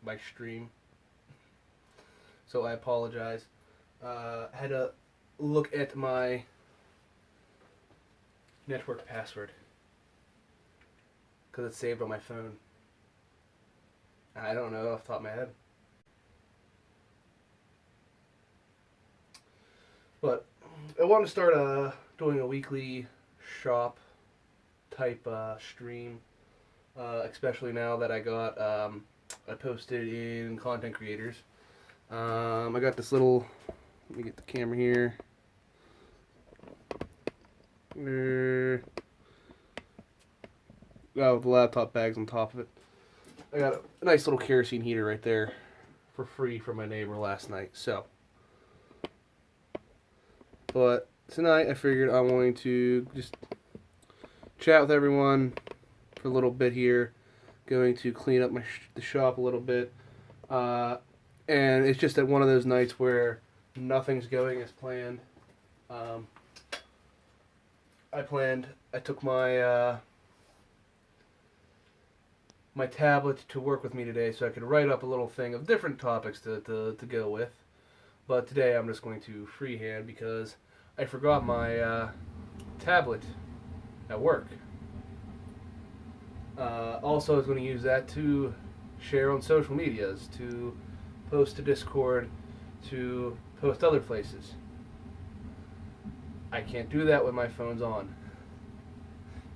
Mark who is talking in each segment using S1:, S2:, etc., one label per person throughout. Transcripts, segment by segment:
S1: my stream. So I apologize. Had to look at my network password because it's saved on my phone. I don't know off the top of my head. But I want to start doing a weekly shop type stream, especially now that I got I posted in Content Creators. I got this little. Let me get the camera here. Oh, the laptop bag's on top of it. I got a nice little kerosene heater right there for free from my neighbor last night. So, but tonight I figured I'm going to just chat with everyone for a little bit here. Going to clean up the shop a little bit. And it's just at one of those nights where nothing's going as planned. I took my my tablet to work with me today so I could write up a little thing of different topics to go with. But today I'm just going to freehand because I forgot my tablet at work. Also, I was going to use that to share on social medias, to post to Discord, to post other places. I can't do that when my phone's on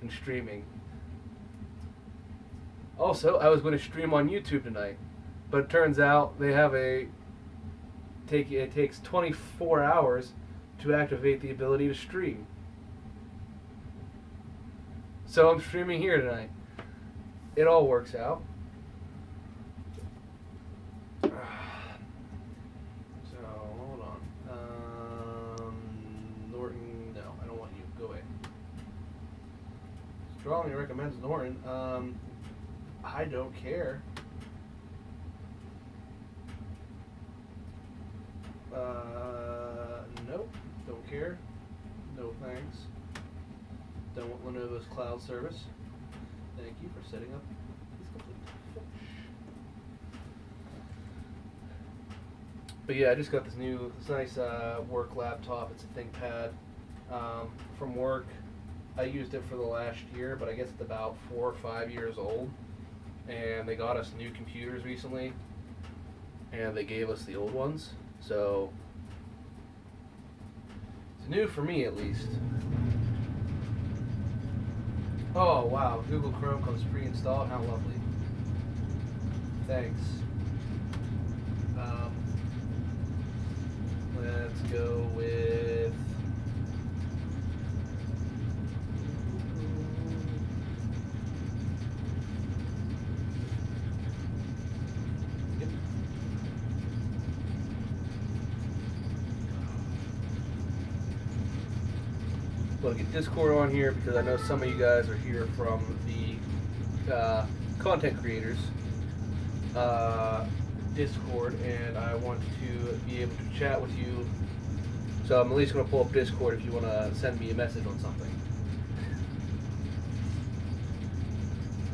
S1: and streaming. Also, I was going to stream on YouTube tonight, but it turns out they have it takes 24 hours to activate the ability to stream. So I'm streaming here tonight. It all works out. So, hold on. Norton, no, I don't want you. Go away. Strongly recommends Norton. I don't care. Nope, don't care. No thanks. Don't want Lenovo's cloud service. Thank you for setting up. It's complete. But yeah, I just got this nice work laptop. It's a ThinkPad from work. I used it for the last year, but I guess it's about 4 or 5 years old. And they got us new computers recently, and they gave us the old ones. So it's new for me, at least. Oh wow, Google Chrome comes pre-installed. How lovely. Thanks. Let's go with. Yep. We'll get Discord on here because I know some of you guys are here from the content creators Discord, and I want to be able to chat with you. So I'm at least going to pull up Discord if you want to send me a message on something.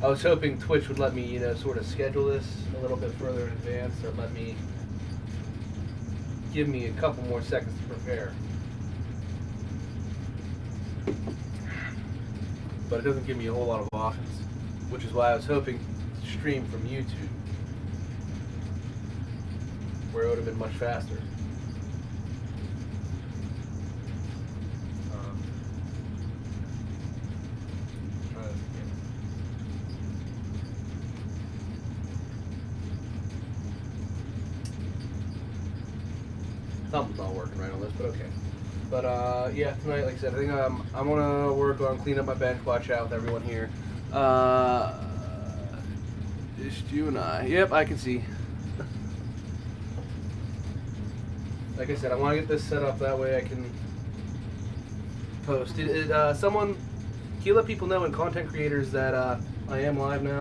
S1: I was hoping Twitch would let me, sort of schedule this a little bit further in advance, or give me a couple more seconds to prepare. But it doesn't give me a whole lot of options, which is why I was hoping to stream from YouTube, where it would have been much faster. Try this again. Something's not working right on this, but okay. But yeah, tonight, like I said, I think I'm gonna work on cleaning up my bench, watch out with everyone here. Just you and I. Yep, I can see. Like I said, I want to get this set up that way I can post. Someone, can you let people know in content creators that I am live now?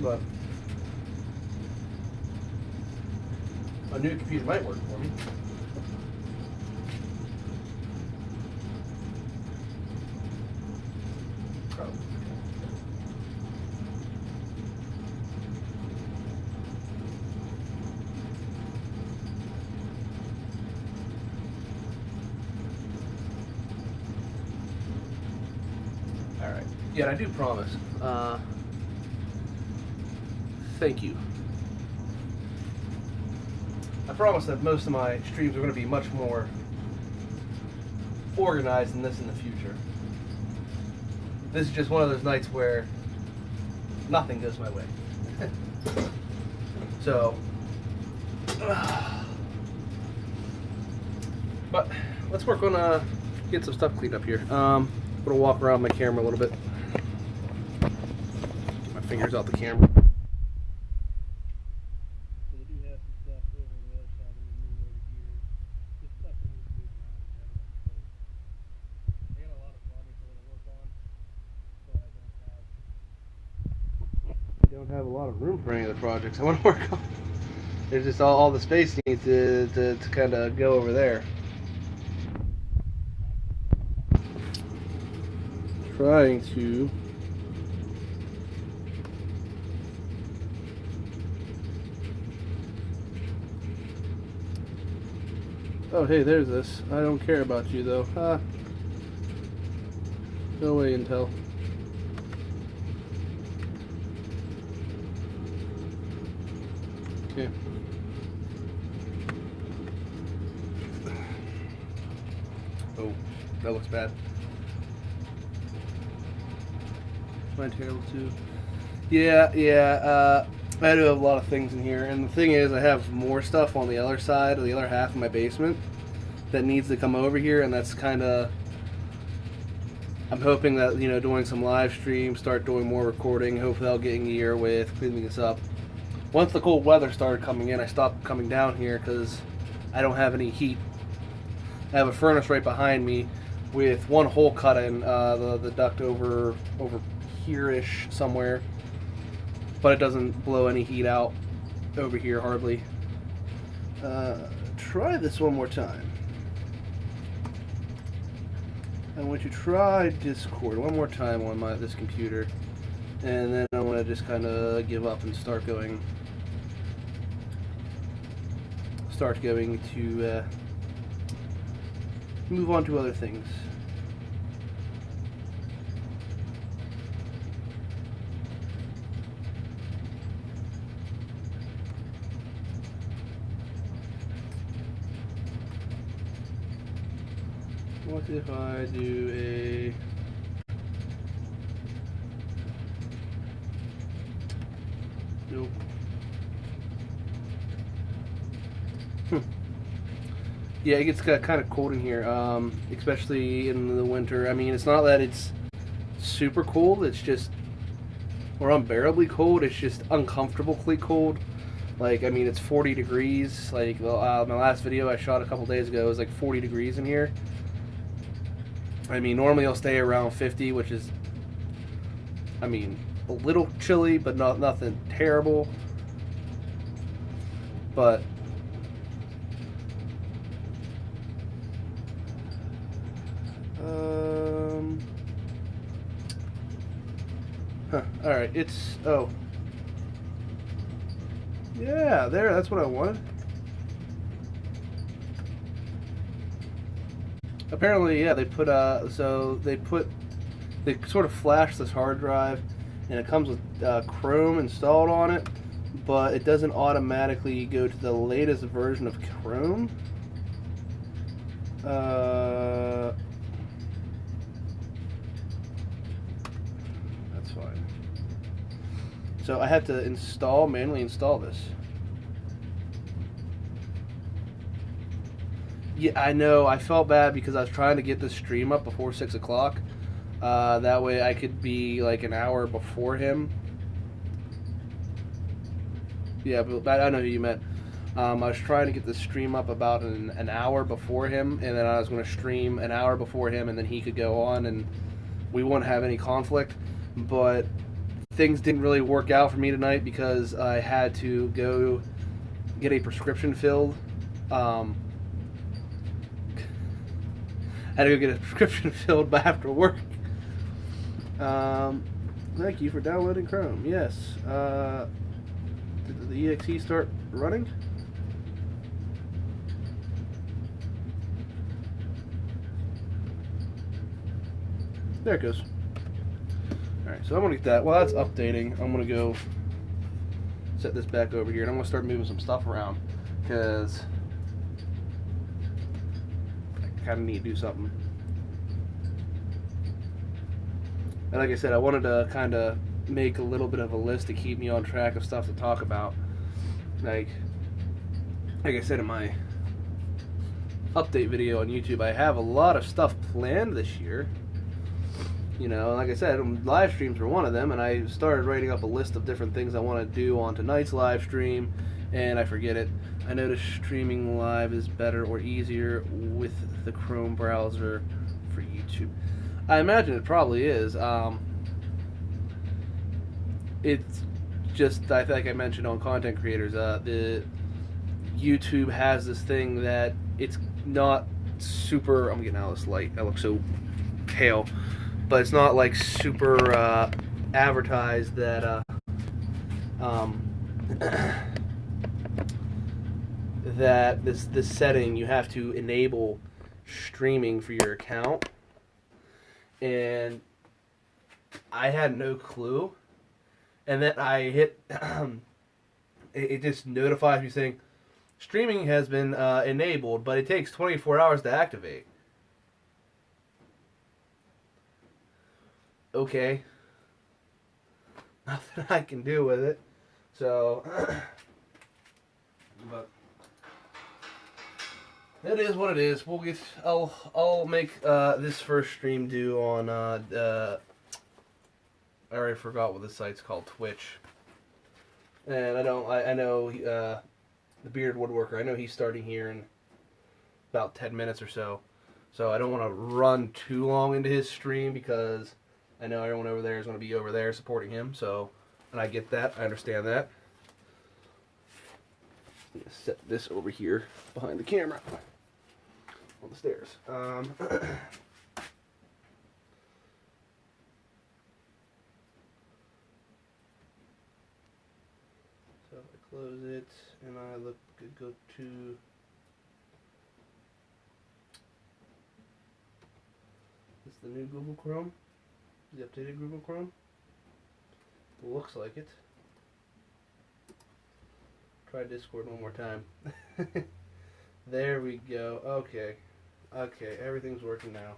S1: But a new computer might work for me. problem. Alright. Yeah, and I do promise. Thank you. I promise that most of my streams are going to be much more organized than this in the future. This is just one of those nights where nothing goes my way. So, but let's work on get some stuff cleaned up here. I'm gonna walk around my camera a little bit. Get my fingers out the camera. Don't have a lot of room for any of the projects I want to work on. There's just all the space needs to kind of go over there. Trying to oh hey, there's this. I don't care about you though. No way, Intel. Okay. Oh, that looks bad. Mine terrible too. Yeah. I do have a lot of things in here, and the thing is, I have more stuff on the other side, or the other half of my basement, that needs to come over here, and that's kind of. I'm hoping that, you know, doing some live streams, start doing more recording. Hopefully, I'll get in gear with cleaning this up. Once the cold weather started coming in, I stopped coming down here because I don't have any heat. I have a furnace right behind me with one hole cut in the duct over here-ish somewhere, but it doesn't blow any heat out over here hardly. Try this one more time. I want you to try Discord one more time on this computer, and then I want to just kind of give up and start going to move on to other things. What if I do a nope. Yeah, it gets kind of cold in here, especially in the winter. I mean, it's not that it's super cold, it's just, or unbearably cold, it's just uncomfortably cold. Like, I mean, it's 40 degrees. Like, my last video I shot a couple days ago, it was like 40 degrees in here. I mean, normally I'll stay around 50, which is, I mean, a little chilly, but nothing terrible. But all right, it's yeah, there. That's what I wanted. Apparently, yeah, they put they sort of flash this hard drive, and it comes with Chrome installed on it, but it doesn't automatically go to the latest version of Chrome. That's fine. So I had to manually install this. Yeah, I know. I felt bad because I was trying to get this stream up before 6 o'clock. That way I could be like an hour before him. Yeah, but I know who you meant. I was trying to get the stream up about an hour before him, and then I was going to stream an hour before him, and then he could go on, and we wouldn't have any conflict. But things didn't really work out for me tonight because I had to go get a prescription filled. I had to go get a prescription filled after work. Um, Thank you for downloading Chrome. Yes. Did the exe start running? There it goes. Alright, so I'm going to get that. While that's updating, I'm going to go set this back over here, and I'm going to start moving some stuff around, because I kind of need to do something. And like I said, I wanted to kind of make a little bit of a list to keep me on track of stuff to talk about. Like I said in my update video on YouTube, I have a lot of stuff planned this year. You know, like I said, live streams were one of them, and I started writing up a list of different things I want to do on tonight's live stream, and I forget it. I noticed streaming live is better or easier with the Chrome browser for YouTube. I imagine it probably is. It's just, I think I mentioned on content creators, the YouTube has this thing that it's not super. I'm getting out of this light. I look so pale, but it's not like super advertised that that this setting you have to enable streaming for your account. And I had no clue, and then I hit it just notifies me saying streaming has been enabled, but it takes 24 hours to activate. Okay, nothing I can do with it, so but it is what it is. We'll get. I'll make this first stream do on. I already forgot what the site's called. Twitch. And I don't. I know the Bearded Woodworker. I know he's starting here in about 10 minutes or so. So I don't want to run too long into his stream, because I know everyone over there is going to be over there supporting him. So, and I get that. I understand that. I'm gonna set this over here behind the camera on the stairs. So if I close it and I go to this, the new Google Chrome, the updated Google Chrome. Looks like it. Try Discord one more time. There we go. Okay. Okay, everything's working now.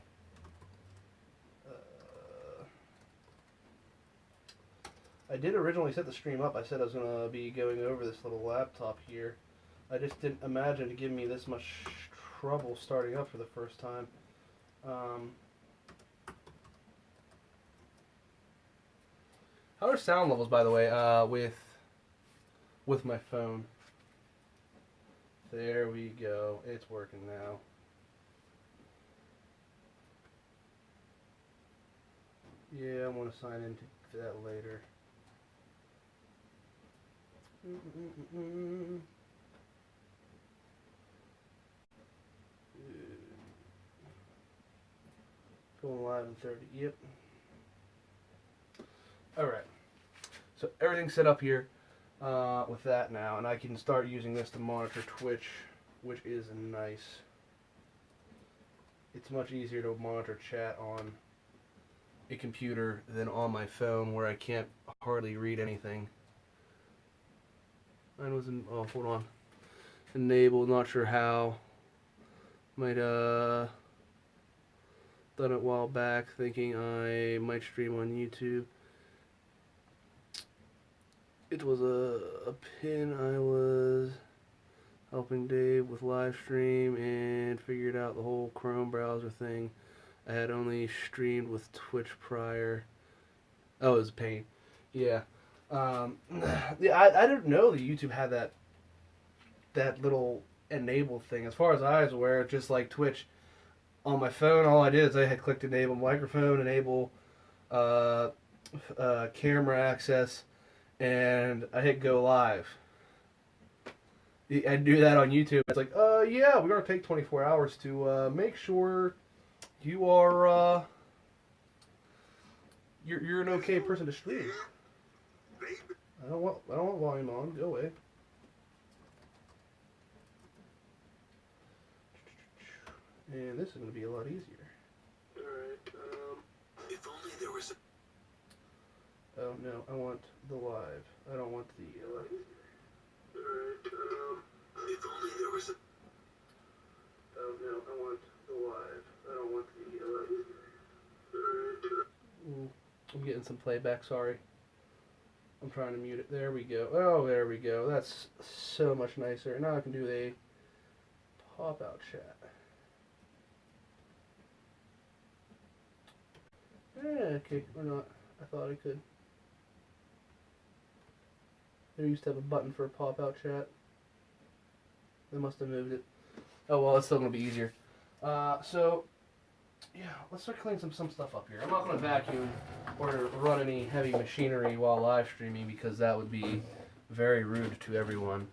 S1: I did originally set the stream up. I said I was going to be going over this little laptop here. I just didn't imagine to give me this much trouble starting up for the first time. How are sound levels, by the way, with my phone? There we go. It's working now. Yeah, I'm going to sign into that later. Going live in 30. Yep. Alright. So everything's set up here with that now, and I can start using this to monitor Twitch, which is nice. It's much easier to monitor chat on a computer than on my phone, where I can't hardly read anything. Mine was in, oh, hold on. Enabled, not sure how. Might done it a while back, thinking I might stream on YouTube. It was a pin I was helping Dave with live stream and figured out the whole Chrome browser thing. I had only streamed with Twitch prior. Oh, it was a pain. Yeah. Yeah, I didn't know that YouTube had that little enable thing. As far as I was aware, just like Twitch, on my phone, all I did is I had clicked enable microphone, enable camera access, and I hit go live. I do that on YouTube. It's like, yeah, we're going to take 24 hours to make sure you are you're an okay person to stream. I don't want volume on. Go away. And this is going to be a lot easier. Alright,
S2: if only there was a...
S1: Oh no, I want the live. I don't want the
S2: Alright, if only there was a...
S1: Oh no, I want the live. I don't want the Ooh, I'm getting some playback, sorry. I'm trying to mute it. There we go. Oh, there we go. That's so much nicer. Now I can do a pop-out chat. Okay, or not. I thought I could. They used to have a button for a pop-out chat. They must have moved it. Oh well, it's still going to be easier. So, yeah, let's start cleaning some stuff up here. I'm not going to vacuum or run any heavy machinery while live streaming because that would be very rude to everyone.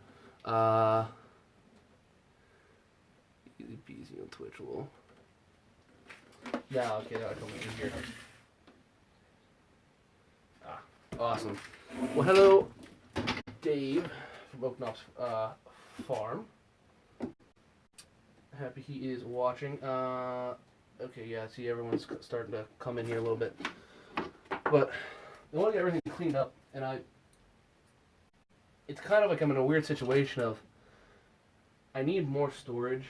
S1: Easy peasy on Twitch will. Now, okay, now I come in here. Awesome. Well, hello, Dave from Oak Knob's farm. Happy he is watching. Okay, yeah, I see everyone's starting to come in here a little bit. But I want to get everything cleaned up, and it's kind of like I'm in a weird situation of I need more storage,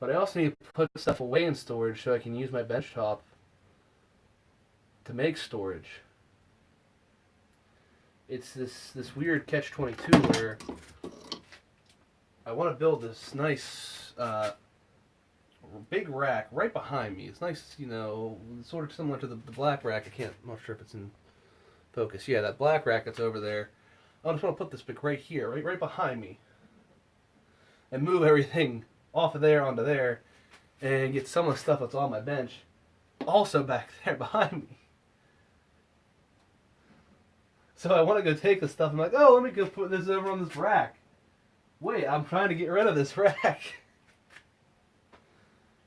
S1: but I also need to put stuff away in storage so I can use my bench top to make storage. It's this weird catch-22 where I want to build this nice big rack right behind me. It's nice, you know, sort of similar to the black rack. I'm not sure if it's in focus. Yeah, that black rack that's over there. I just want to put this big right here, right behind me, and move everything off of there onto there, and get some of the stuff that's on my bench also back there behind me. So I want to go take the stuff. I'm like, oh, let me go put this over on this rack. Wait, I'm trying to get rid of this rack.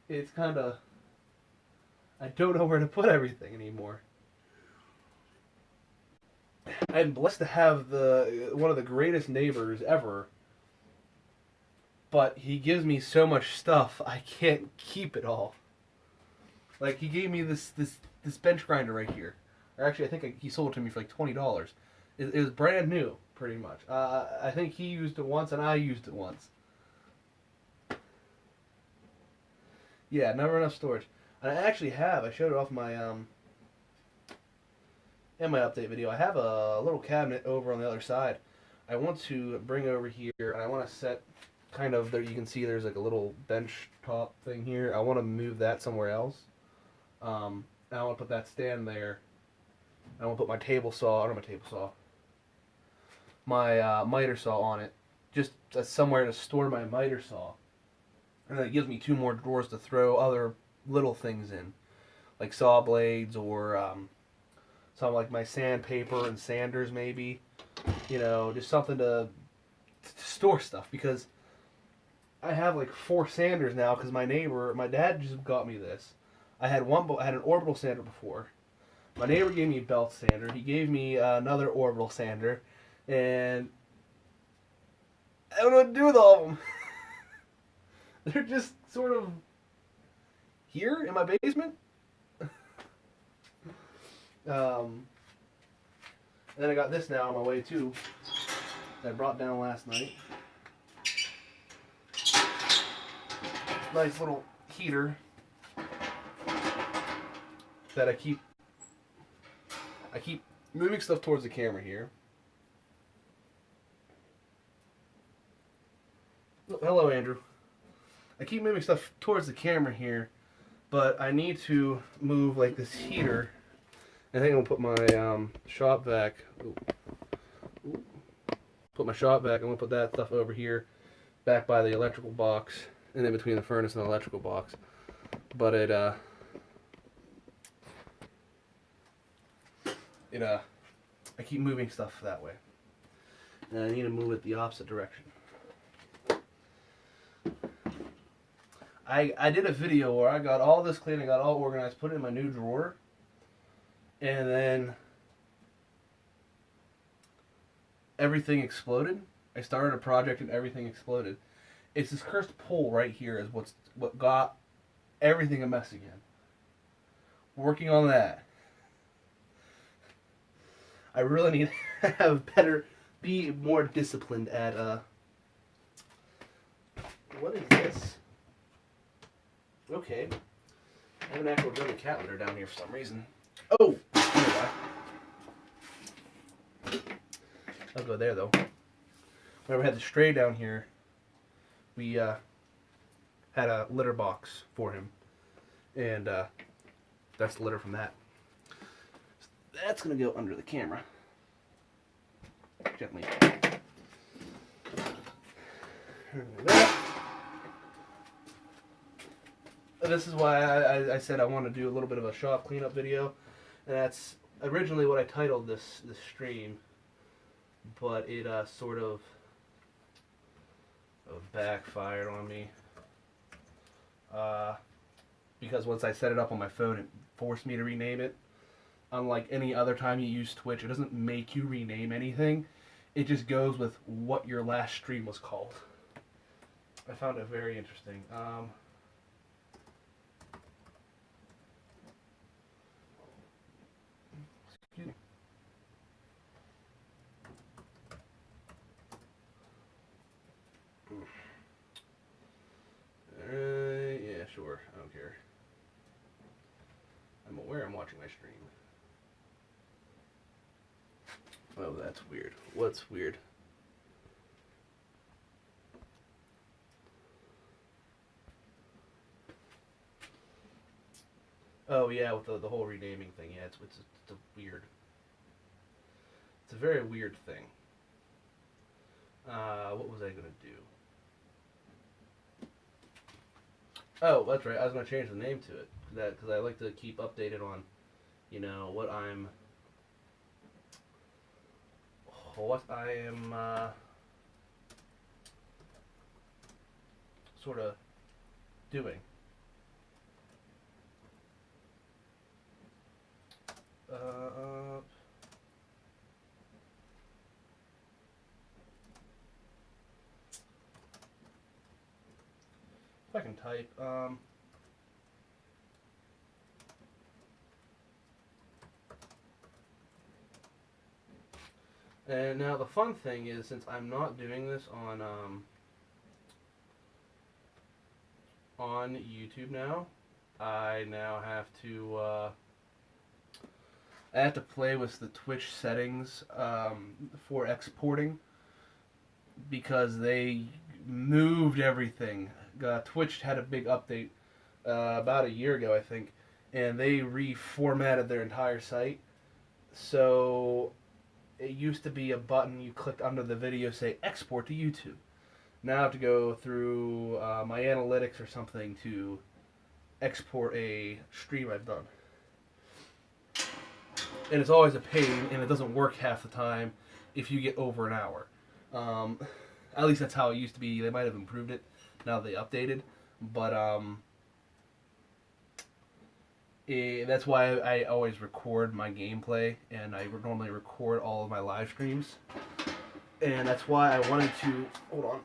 S1: It's kind of... I don't know where to put everything anymore. I'm blessed to have one of the greatest neighbors ever. But he gives me so much stuff, I can't keep it all. Like, he gave me this bench grinder right here. Or actually, I think he sold it to me for like $20. It was brand new, pretty much. I think he used it once and I used it once. Yeah, never enough storage. And I actually have, I showed it off my, in my update video, I have a little cabinet over on the other side. I want to bring over here, and I want to set, kind of, there you can see there's like a little bench top thing here. I want to move that somewhere else. And I want to put that stand there. I want to put my table saw, I don't have my table saw, my miter saw on it, just somewhere to store my miter saw. And then it gives me 2 more drawers to throw other little things in, like saw blades or some like my sandpaper and sanders maybe, you know, just something to store stuff, because I have like 4 sanders now because my dad just got me this. I had an orbital sander before. My neighbor gave me a belt sander. He gave me another orbital sander, and I don't know what to do with all of them. They're just sort of here in my basement. And then I got this now on my way too, that I brought down last night. Nice little heater that I keep moving stuff towards the camera here. Oh, hello, Andrew. I keep moving stuff towards the camera here, but I need to move like this heater. I think I'm gonna put my shop vac. Put my shop vac. I'm gonna put that stuff over here, back by the electrical box, and in between the furnace and the electrical box. But I keep moving stuff that way, and I need to move it the opposite direction. I did a video where I got all this clean, I got all organized, put it in my new drawer, and then everything exploded. I started a project and everything exploded. It's this cursed pole right here is what got everything a mess again. Working on that. I really need to be more disciplined at what is this? Okay. I have an actual German cat litter down here for some reason. Oh! I'll go there though. Whenever we had the stray down here, we had a litter box for him. And that's the litter from that. So that's going to go under the camera. Gently. This is why I said I want to do a little bit of a shop cleanup video. And that's originally what I titled this stream. But it sort of backfired on me. Because once I set it up on my phone, it forced me to rename it. Unlike any other time you use Twitch, it doesn't make you rename anything. It just goes with what your last stream was called. I found it very interesting. Excuse me. Yeah, sure. I don't care. I'm aware I'm watching my stream. Oh, that's weird. What's weird? Oh yeah, with the whole renaming thing. Yeah, it's a weird. It's a very weird thing. What was I gonna do? Oh, that's right. I was gonna change the name to it because I like to keep updated on, what I am sort of doing. If I can type, and now the fun thing is, since I'm not doing this on YouTube now, I now have to play with the Twitch settings for exporting because they moved everything. Twitch had a big update about a year ago, I think, and they reformatted their entire site. So it used to be a button you clicked under the video, say export to YouTube. Now I have to go through my analytics or something to export a stream I've done. And it's always a pain, and it doesn't work half the time if you get over an hour. At least that's how it used to be. They might have improved it now they updated, but that's why I always record my gameplay, and I normally record all of my live streams. And that's why I wanted to... Hold on.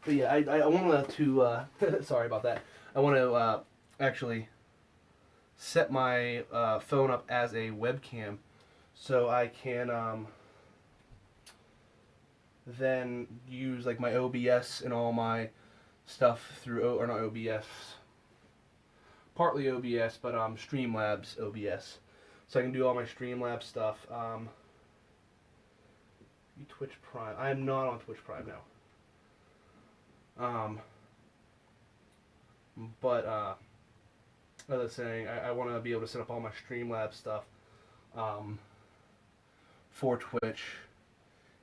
S1: But yeah, I want to sorry about that. I want to actually set my phone up as a webcam so I can then use like my OBS and all my stuff through, or not OBS, partly OBS, but Streamlabs OBS. So I can do all my Streamlabs stuff. Twitch Prime. I am not on Twitch Prime now. But as I was saying, I want to be able to set up all my Streamlabs stuff for Twitch,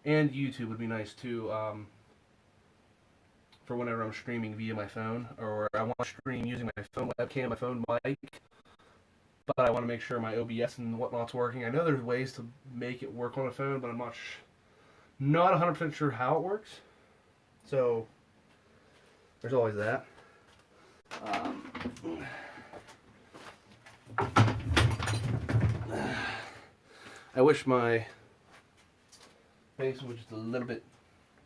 S1: and YouTube would be nice too, for whenever I'm streaming via my phone, or I want to stream using my phone webcam, my phone mic. but I want to make sure my OBS and whatnot's working. I know there's ways to make it work on a phone, but I'm not 100% sure how it works. So there's always that. I wish my face was just a little bit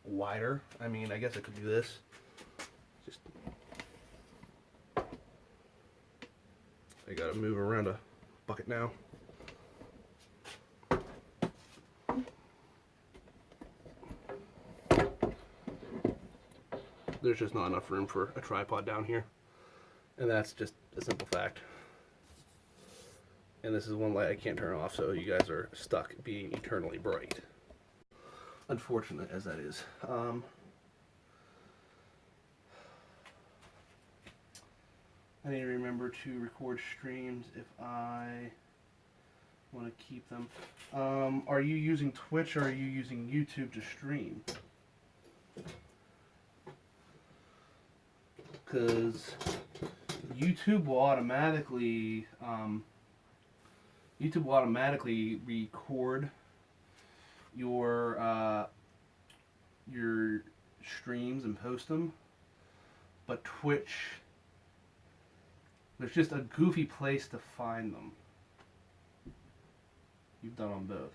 S1: wider. I mean, I guess I could do this. Just I gotta move around a bucket now. There's just not enough room for a tripod down here. And that's just a simple fact. And this is one light I can't turn off, so you guys are stuck being eternally bright. Unfortunate as that is. I need to remember to record streams if I want to keep them. Are you using Twitch or are you using YouTube to stream? Because YouTube will automatically record your streams and post them, but Twitch, there's just a goofy place to find them. You've done on both.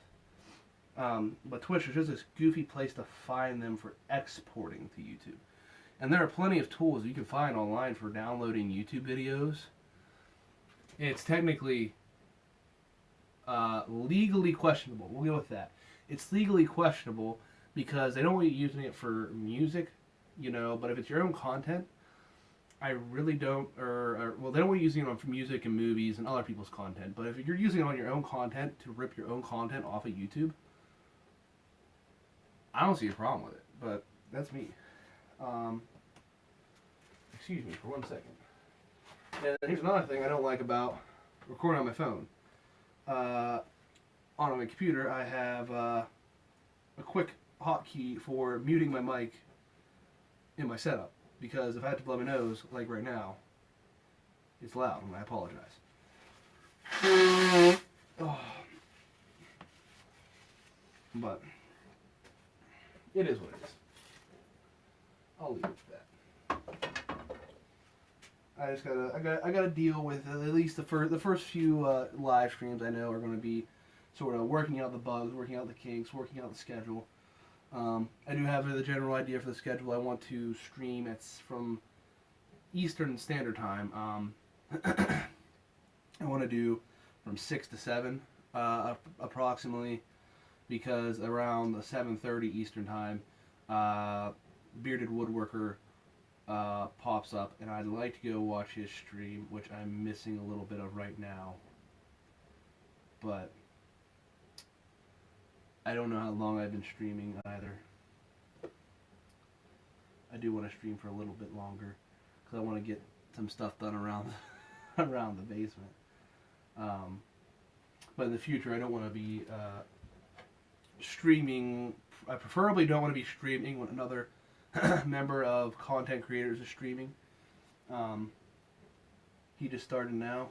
S1: But Twitch is just this goofy place to find them for exporting to YouTube. And there are plenty of tools you can find online for downloading YouTube videos. It's technically legally questionable. We'll go with that. It's legally questionable because they don't want you using it for music, but if it's your own content, I really don't, well, they don't want you using it for music and movies and other people's content, but if you're using it on your own content to rip your own content off of YouTube, I don't see a problem with it, but that's me. Excuse me for 1 second. And here's another thing I don't like about recording on my phone. On my computer, I have a quick hotkey for muting my mic in my setup. Because if I had to blow my nose, like right now, it's loud, and I apologize. Oh. But it is what it is. I'll leave it at that. I gotta deal with at least the first few live streams I know are going to be sort of working out the bugs, working out the kinks, working out the schedule. I do have the general idea for the schedule. I want to stream from Eastern Standard Time. I want to do from 6 to 7 approximately, because around 7:30 Eastern Time, Bearded Woodworker pops up, and I'd like to go watch his stream, which I'm missing a little bit of right now. But I don't know how long I've been streaming either. I do want to stream for a little bit longer because I want to get some stuff done around around the basement. But in the future, I don't want to be streaming. I preferably don't want to be streaming when another member of content creators is streaming. He just started now.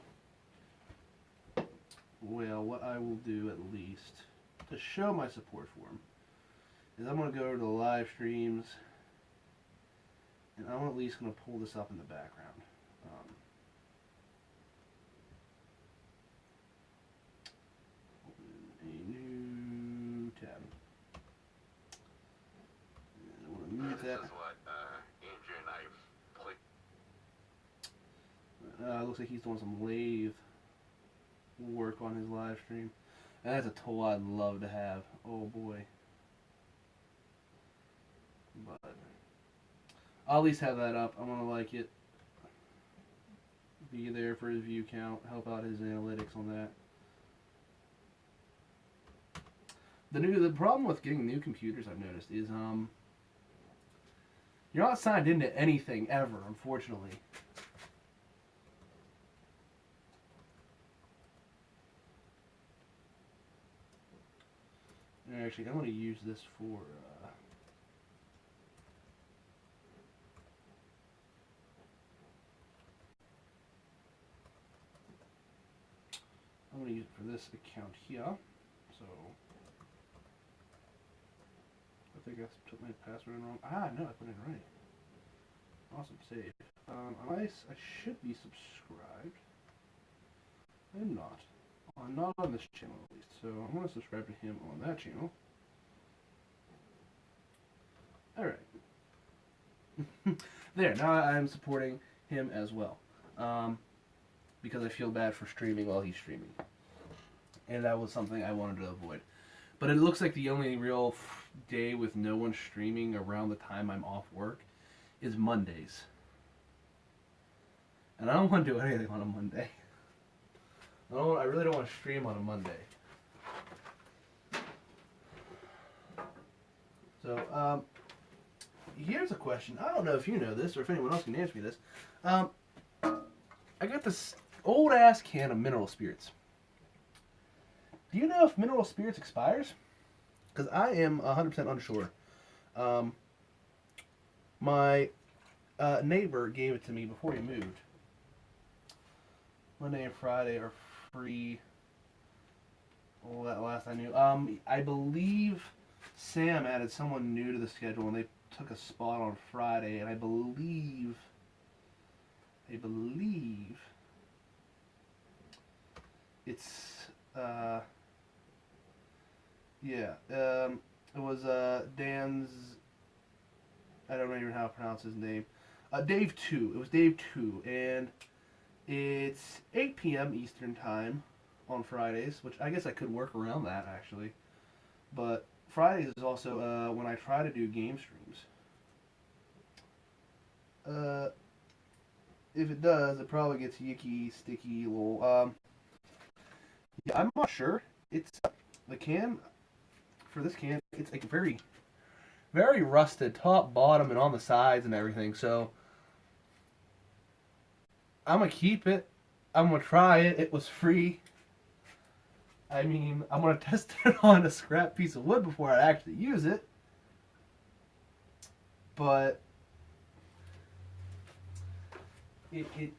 S1: Well, what I will do at least to show my support for him is I'm going to go to the live streams, and I'm at least going to pull this up in the background. Open a new tab. And I want to mute that.
S2: This is what Andrew and I clicked.
S1: Looks like he's doing some lathe work on his live stream. And that's a tool I'd love to have. Oh boy. But I'll at least have that up. I'm gonna like it. Be there for his view count. Help out his analytics on that. The problem with getting new computers, I've noticed, is you're not signed into anything ever, unfortunately. Actually, I'm going to use this for
S3: this account here. So I think I put my password in wrong. No, I put it in right. Awesome, save. I should be subscribed. I'm not. I'm not on this channel at least, so I'm going to subscribe to him on that channel. Alright. There, now I'm supporting him as well. Because I feel bad for streaming while he's streaming. And that was something I wanted to avoid. But it looks like the only real day with no one streaming around the time I'm off work is Mondays. And I don't want to do anything on a Monday. I really don't want to stream on a Monday. So, here's a question. I don't know if you know this or if anyone else can answer me this. I got this old ass can of mineral spirits. Do you know if mineral spirits expires? Because I am 100% unsure. My neighbor gave it to me before he moved. Monday and Friday are free. Well, that last I knew. I believe Sam added someone new to the schedule, and they took a spot on Friday, and I believe it's it was Dan's. I don't even know how to pronounce his name. Dave 2. It was Dave 2, and it's 8 p.m. Eastern Time on Fridays, which I guess I could work around that, actually. But Fridays is also when I try to do game streams. If it does, it probably gets yicky, sticky, little. Yeah, I'm not sure. It's the can for this can. It's like very, very rusted, top, bottom, and on the sides and everything. So I'm gonna keep it. I'm gonna try it. It was free. I mean, I'm gonna test it on a scrap piece of wood before I actually use it. But it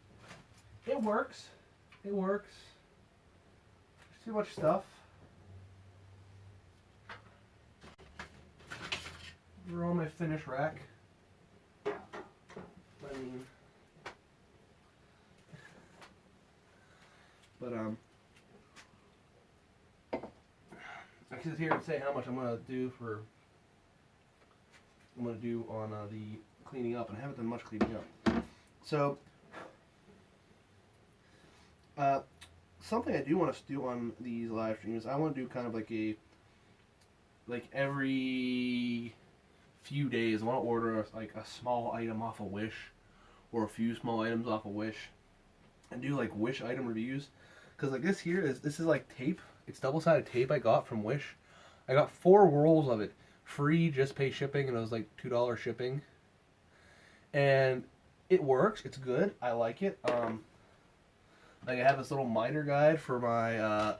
S3: works. It works. There's too much stuff. We're on my finish rack. I mean, but I can sit here and say how much I'm gonna do on the cleaning up, and I haven't done much cleaning up. So, something I do want to do on these live streams, I want to do kind of like every few days, I want to order a small item off of Wish, or a few small items off of Wish, and do like Wish item reviews. Because like this is like tape. It's double-sided tape I got from Wish. I got 4 rolls of it, free, just pay shipping, and it was like $2 shipping. And it works. It's good. I like it. Like I have this little miter guide for my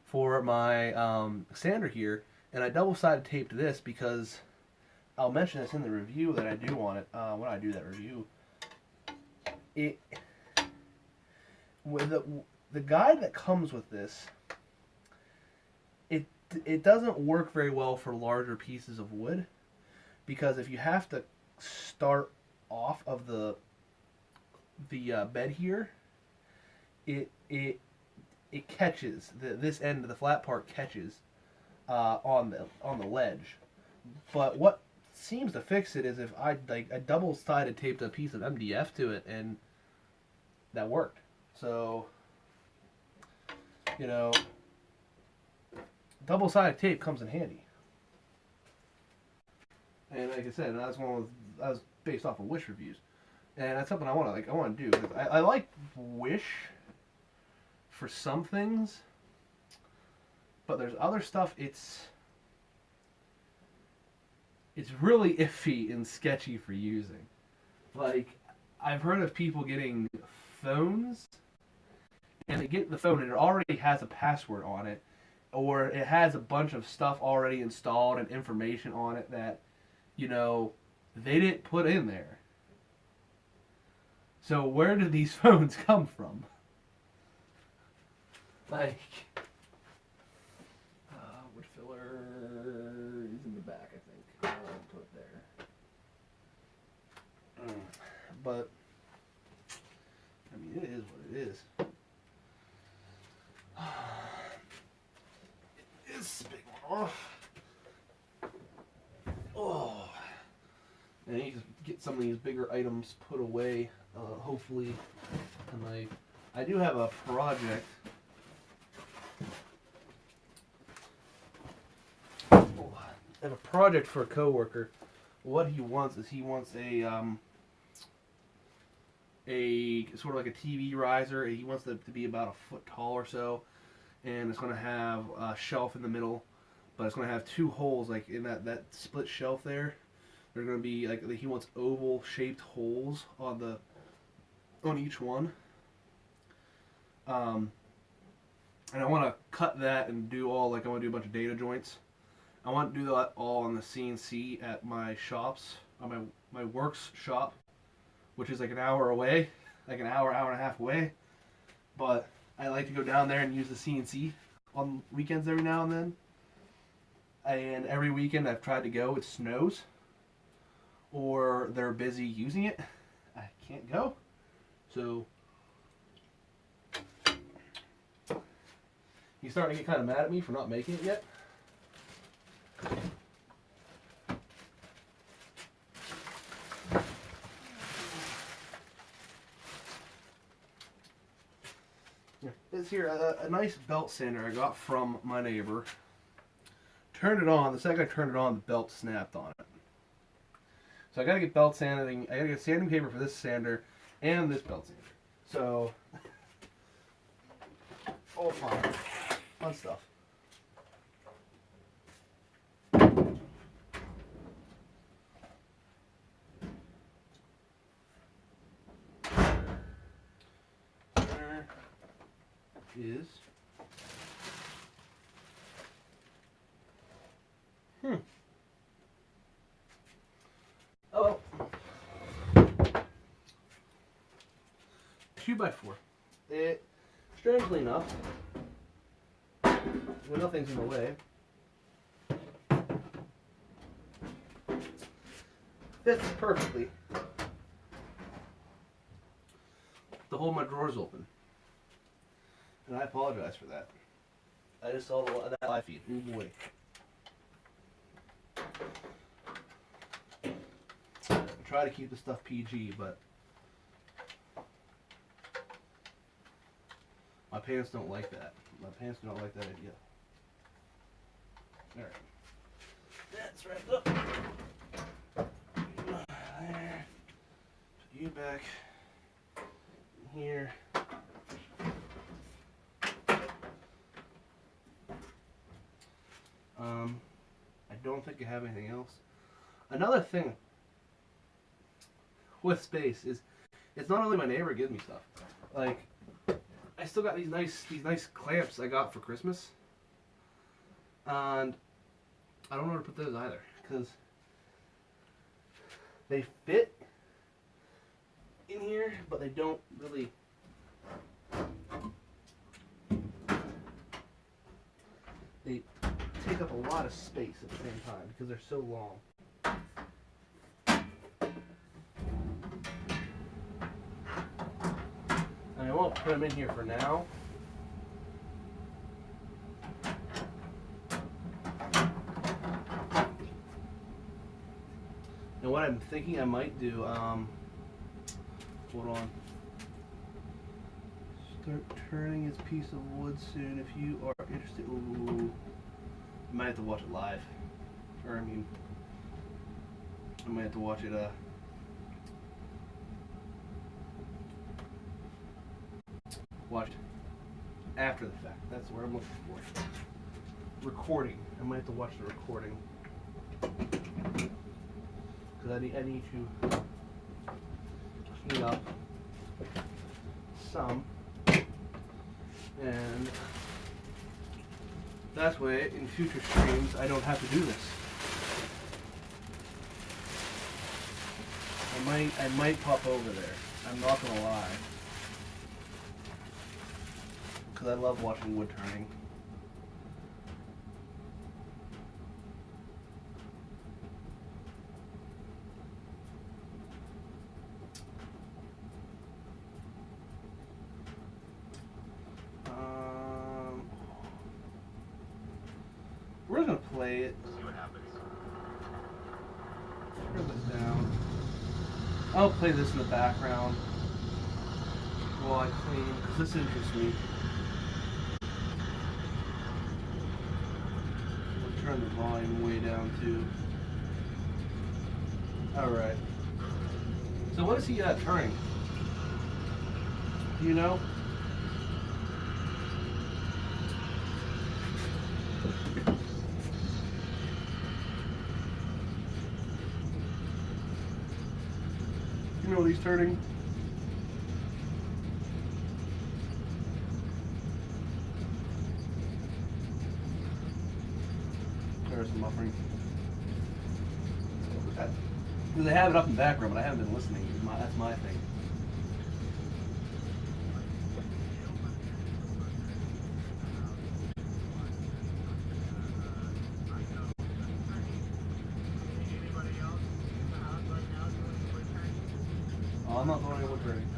S3: for my sander here, and I double-sided taped this because I'll mention this in the review that I do on it when I do that review. With the guide that comes with this, it doesn't work very well for larger pieces of wood, because if you have to start off of the bed here, it catches this end of the flat part catches on the ledge. But what seems to fix it is if I double-sided taped a piece of MDF to it, and that worked. So, you know, double-sided tape comes in handy. And like I said, that was based off of Wish reviews, and that's something I want to do. I like Wish for some things, but there's other stuff it's really iffy and sketchy for using. Like, I've heard of people getting phones, and they get the phone and it already has a password on it, or it has a bunch of stuff already installed and information on it that, you know, they didn't put in there. So where did these phones come from?
S1: Like, wood filler is in the back, I think. I'll put it there.
S3: But I mean, it is what it is. It is a big one off. Oh, and you can get some of these bigger items put away, hopefully tonight. I do have a project. I have a project for a coworker. What he wants is he wants a sort of like a TV riser. He wants it to be about a foot tall or so, and it's going to have a shelf in the middle, but it's going to have two holes like in that split shelf there. They're going to be like he wants oval shaped holes on each one. And I want to cut that and do all I want to do a bunch of data joints. I want to do that all on the CNC at my shops, on my works shop, which is like an hour away, like an hour and a half away. But I like to go down there and use the CNC on weekends every now and then. And every weekend I've tried to go, it snows, or they're busy using it. I can't go. So he's starting to get kind of mad at me for not making it yet. This here, a nice belt sander I got from my neighbor. Turned it on. The second I turned it on, the belt snapped on it. So I gotta get belt sanding. I gotta get sanding paper for this sander and this belt sander. So, all fun stuff. There is. Oh. 2x4. It, strangely enough, when nothing's in the way, fits perfectly to hold my drawers open. And I apologize for that. I just saw that live feed. Oh boy. I try to keep the stuff PG, but my pants don't like that. My pants don't like that idea. Alright. That's wrapped up. There. Put you back in here. I don't think I have anything else. Another thing with space is it's not only my neighbor gives me stuff. Like, I still got these nice clamps I got for Christmas, and I don't know where to put those either because they fit in here, but they don't really. They take up a lot of space at the same time because they're so long. I won't put them in here for now. And what I'm thinking I might do, hold on. Start turning his piece of wood soon if you are interested. Ooh. I might have to watch it live. Or, I might have to watch it, watched after the fact. That's where I'm looking for. Recording. I might have to watch the recording. Because I need to clean up some. And that way, in future streams, I don't have to do this. I might pop over there. I'm not gonna lie. Because because I love watching wood turning. We're just gonna play it.
S2: See what happens.
S3: Turn this down. I'll play this in the background while I clean, because this interests me. We'll turn the volume way down too. Alright. So what is he turning? Do you know? You know what he's turning? There's some buffering. They have it up in the background, but I haven't been listening. That's my thing. Oh, I'm not going to wood turning.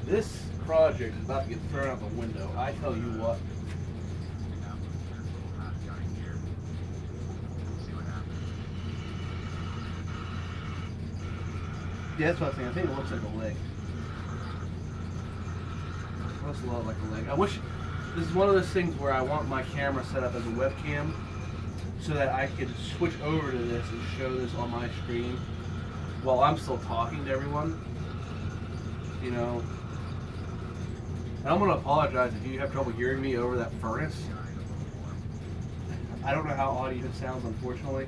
S3: This project is about to get thrown out the window. I tell you what. Yeah, that's what I was saying. I think it looks like a leg. It looks a lot like a leg. I wish this is one of those things where I want my camera set up as a webcam so that I could switch over to this and show this on my screen while I'm still talking to everyone. You know. And I'm gonna apologize if you have trouble hearing me over that furnace. I don't know how audio sounds, unfortunately.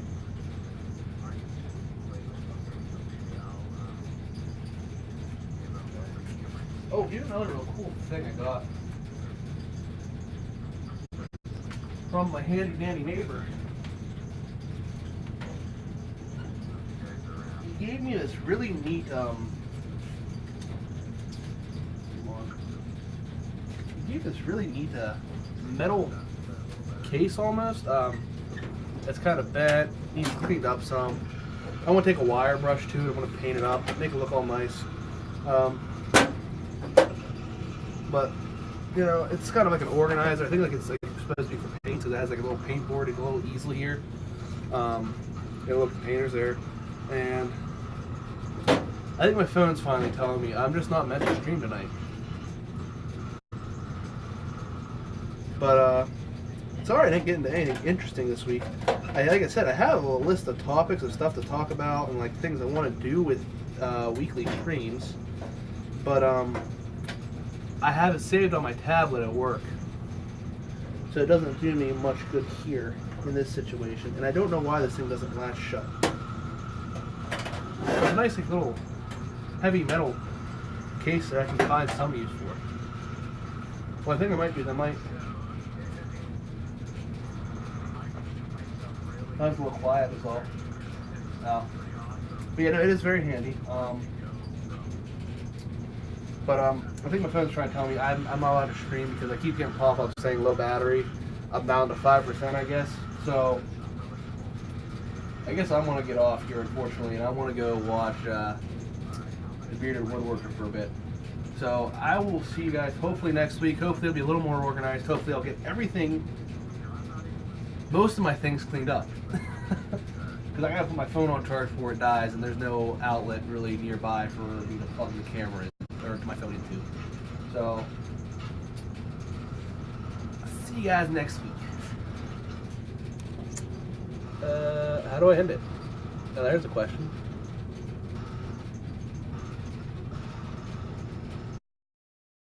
S3: Oh, here's another real cool thing I got from my handy dandy neighbor. He gave me this really neat he gave this really neat metal case almost. It's kind of bent. Needs cleaned up some. I want to take a wire brush too. I want to paint it up, make it look all nice. But you know, it's kind of like an organizer. I think like it's like supposed to be for paint, so it has like a little paint board, a little easel here. Got a little containers there, and I think my phone's finally telling me I'm just not meant to stream tonight. But sorry I didn't get into anything interesting this week. Like I said, I have a list of topics of stuff to talk about and like things I want to do with weekly streams, but I have it saved on my tablet at work, so it doesn't do me much good here in this situation, and I don't know why this thing doesn't latch shut. It's a nice like, little heavy metal case that I can find some use for. Well, I think I might do that. That was a little quiet as well. But yeah, no, it is very handy. But I think my phone's trying to tell me I'm not allowed to stream because I keep getting pop-ups saying low battery. I'm down to 5%, I guess. So I guess I'm gonna get off here, unfortunately, and I want to go watch The Bearded Woodworker for a bit. So I will see you guys hopefully next week. Hopefully it'll be a little more organized. Hopefully I'll get most of my things cleaned up. Because I gotta put my phone on charge before it dies, and there's no outlet really nearby for me to plug the camera in, or my phone into. So I'll see you guys next week. How do I end it? Oh, there's a question.